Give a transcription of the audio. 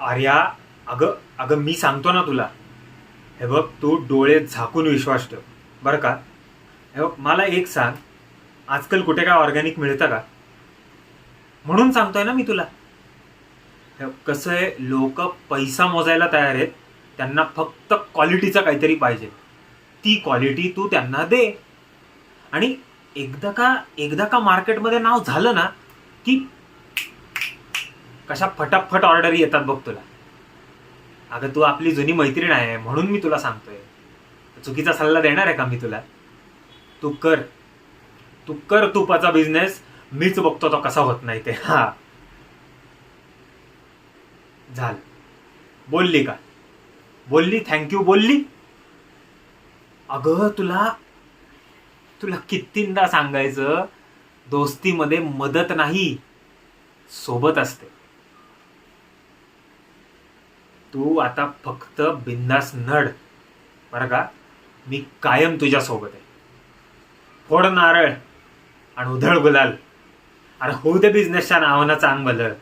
आर्या, अगं अगं मी सांगतो ना तुला. हे बघ, तू डोळे झाकून विश्वास ठेव बरं का. हे बघ, मला एक सांग, आजकाल कुठे काय ऑर्गॅनिक मिळतं का? म्हणून सांगतोय ना मी तुला. हे बघ, कसं आहे, लोक पैसा मोजायला तयार आहेत. त्यांना फक्त क्वालिटीचं काहीतरी पाहिजे. ती क्वालिटी तू त्यांना दे. आणि एकदा का मार्केटमध्ये नाव झालं ना, की कशा फटाफट ऑर्डर येतात बघ तुला. अगं, तू आपली जुनी मैत्रीण आहे म्हणून मी तुला सांगतोय. चुकीचा सल्ला देणार आहे का मी तुला? तू कर तू कर तुपाचा बिझनेस. मीच बघतो तो कसा होत नाही ते. हा, झालं. बोलली का? बोलली, थँक्यू बोलली. अगं, तुला तुला कितींदा सांगायचं, दोस्तीमध्ये मदत नाही, सोबत असते. तू आता फक्त बिंदास नड बरं का. मी कायम तुझ्या सोबत आहे. फोड नारळ आणि उधळ गुलाल. अरे होऊ दे बिझनेसच्या नावानं चांग भलं.